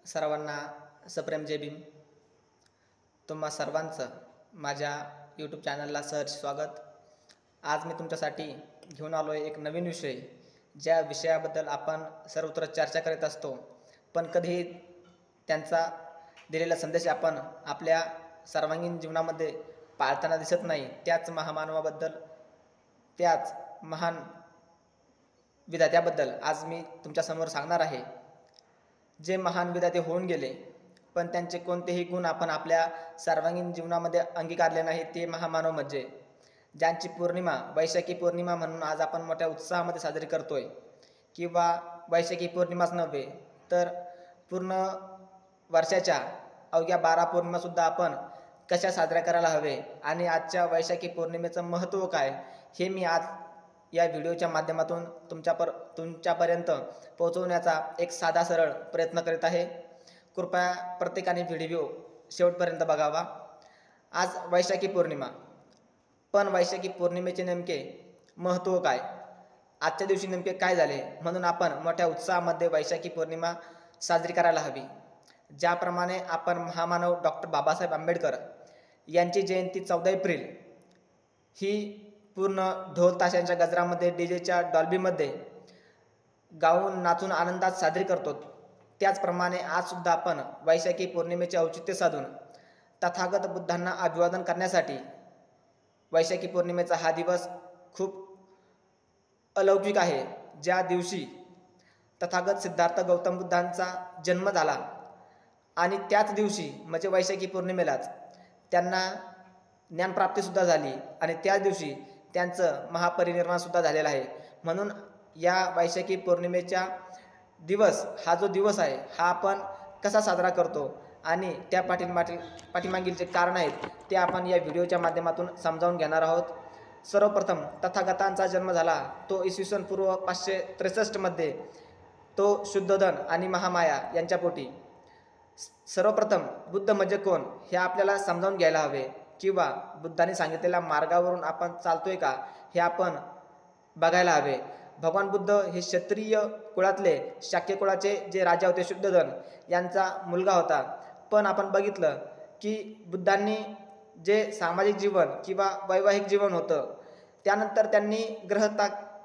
सर्वांना सप्रेम जय भीम. तुम्हा सर्वांचं माझ्या यूट्यूब चॅनलला सहर्ष स्वागत. आज मी तुमच्यासाठी घेऊन आलो आहे एक नवीन विषय, ज्या विषयाबद्दल आपण सर्वत्र चर्चा करत असतो, पण कधीही त्यांचा दिलेला संदेश आपण आपल्या सर्वांगीण जीवनामध्ये पाळताना दिसत नाही. त्याच महामानवाबद्दल, त्याच महान विधात्याबद्दल आज मी तुमच्यासमोर सांगणार आहे. जे महान विधाते होऊन गेले, पण त्यांचे कोणतेही गुण आपण आपल्या सर्वांगीण जीवनामध्ये अंगीकारले नाही, ते महामानव म्हणजे ज्यांची पौर्णिमा वैशाखी पौर्णिमा म्हणून आज आपण मोठ्या उत्साहामध्ये साजरी करतोय. किंवा वैशाखी पौर्णिमाच नव्हे तर पूर्ण वर्षाच्या अवघ्या 12 पौर्णिमासुद्धा आपण कशा साजऱ्या करायला हवे आणि आजच्या वैशाखी पौर्णिमेचं महत्त्व काय, हे मी आज या व्हिडिओच्या माध्यमातून तुमच्यापर्यंत पोहोचवण्याचा एक साधा सरळ प्रयत्न करीत आहे. कृपया प्रत्येकाने व्हिडिओ शेवटपर्यंत बघावा. आज वैशाखी पौर्णिमा, पण वैशाखी पौर्णिमेचे नेमके महत्त्व काय, आजच्या दिवशी नेमके काय झाले म्हणून आपण मोठ्या उत्साहामध्ये वैशाखी पौर्णिमा साजरी करायला हवी. ज्याप्रमाणे आपण महामानव डॉक्टर बाबासाहेब आंबेडकर यांची जयंती 14 एप्रिल ही पूर्ण ढोल ताशांच्या गजरामध्ये, डीजेच्या डॉल्बीमध्ये गाऊन नाचून आनंदात साजरी करतो, त्याचप्रमाणे आजसुद्धा आपण वैशाखी पौर्णिमेचे औचित्य साधून तथागत बुद्धांना अभिवादन करण्यासाठी वैशाखी पौर्णिमेचा हा दिवस खूप अलौकिक आहे. ज्या दिवशी तथागत सिद्धार्थ गौतम बुद्धांचा जन्म झाला आणि त्याच दिवशी म्हणजे वैशाखी पौर्णिमेलाच त्यांना ज्ञानप्राप्तीसुद्धा झाली आणि त्याच दिवशी त्यांचं महापरिनिर्वाणसुद्धा झालेलं आहे. म्हणून या वैशाखी पौर्णिमेचा दिवस, हा जो दिवस आहे, हा आपण कसा साजरा करतो आणि त्या पाठीमागील जे कारण आहेत ते आपण या व्हिडिओच्या माध्यमातून समजावून घेणार आहोत. सर्वप्रथम तथागतांचा जन्म झाला तो इसवी सन पूर्व 563 मध्ये, तो शुद्धोधन आणि महामाया यांच्या पोटी. सर्वप्रथम बुद्ध म्हणजे कोण हे आपल्याला समजावून घ्यायला हवे, किंवा बुद्धांनी सांगितलेल्या मार्गावरून आपण चालतोय का हे आपण बघायला हवे. भगवान बुद्ध हे क्षत्रिय कुळातले, शाक्य कुळाचे जे राजा होते, शुद्धोधन यांचा मुलगा होता. पण आपण बघितलं की बुद्धांनी जे सामाजिक जीवन किंवा वैवाहिक जीवन होतं, त्यानंतर त्यांनी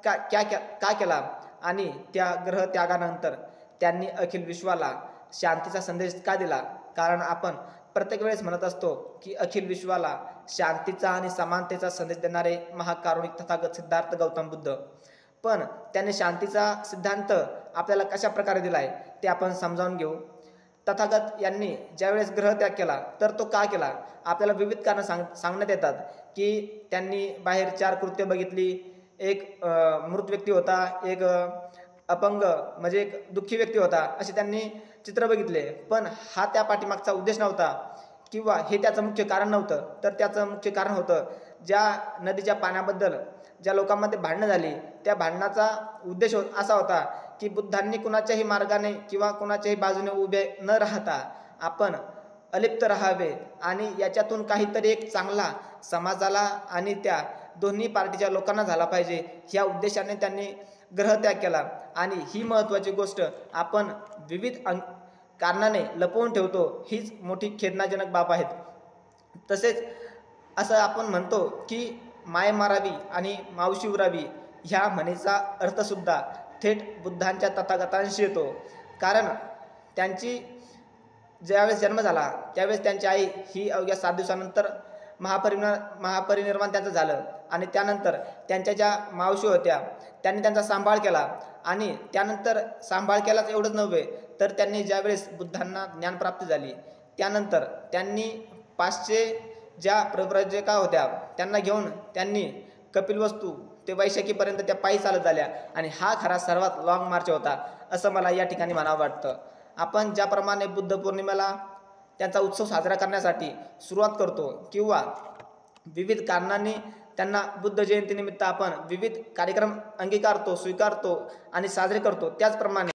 का केला आणि त्या ग्रहत्यागानंतर त्यांनी अखिल विश्वाला शांतीचा संदेश का दिला. कारण आपण प्रत्येक वेळेस म्हणत असतो की अखिल विश्वाला शांतीचा आणि समानतेचा संदेश देणारे महाकारुणिक तथागत सिद्धार्थ गौतम बुद्ध, पण त्यांनी शांतीचा सिद्धांत आपल्याला कशा प्रकारे दिला आहे ते आपण समजावून घेऊ. तथागत यांनी ज्यावेळेस ग्रहत्याग केला तर तो का केला, आपल्याला विविध कारणं सांगण्यात येतात. की त्यांनी बाहेर 4 कृत्य बघितली, एक मृत व्यक्ती होता, एक अपंग म्हणजे एक दुःखी व्यक्ती होता, असे त्यांनी चित्र बघितले. पण हा त्या पाठीमागचा उद्देश नव्हता किंवा हे त्याचं मुख्य कारण नव्हतं. तर त्याचं मुख्य कारण होतं ज्या नदीच्या पाण्याबद्दल ज्या लोकांमध्ये भांडणं झाली, त्या भांडणाचा उद्देश असा होता की बुद्धांनी कुणाच्याही मार्गाने किंवा कुणाच्याही बाजूने उभे न राहता आपण अलिप्त राहावे आणि याच्यातून काहीतरी एक चांगला समाजाला आणि त्या दोन्ही पार्टीच्या लोकांना झाला पाहिजे, ह्या उद्देशाने त्यांनी ग्रहत्याग केला. आणि ही महत्त्वाची गोष्ट आपण विविध कारणाने लपवून ठेवतो, हीच मोठी खेदनाजनक बाब आहेत. तसेच असं आपण म्हणतो की माय मारावी आणि मावशी उरावी, ह्या म्हणीचा अर्थसुद्धा थेट बुद्धांच्या तथागतांशी येतो. कारण त्यांची ज्यावेळेस जन्म झाला त्यावेळेस त्यांची आई ही अवघ्या 7 दिवसानंतर महापरिनिर्वाण त्यांचं झालं आणि त्यानंतर त्यांच्या ज्या मावशी होत्या त्यांनी त्यांचा सांभाळ केला. आणि त्यानंतर सांभाळ केलाच एवढंच नव्हे, तर त्यांनी ज्यावेळेस बुद्धांना ज्ञानप्राप्ती झाली त्यानंतर त्यांनी 500 ज्या प्रव्रजका होत्या त्यांना घेऊन त्यांनी कपिलवस्तू ते वैशाखीपर्यंत त्या पायी चालत झाल्या. आणि हा खरा सर्वात लॉंग मार्च होता असं मला या ठिकाणी म्हणावं वाटतं. आपण ज्याप्रमाणे बुद्ध पौर्णिमेला त्यांचा उत्सव साजरा करण्यासाठी सुरुवात करतो किंवा विविध कारणांनी त्यांना बुद्ध जयंतीनिमित्त आपण विविध कार्यक्रम अंगीकारतो, स्वीकारतो आणि साजरे करतो, त्याचप्रमाणे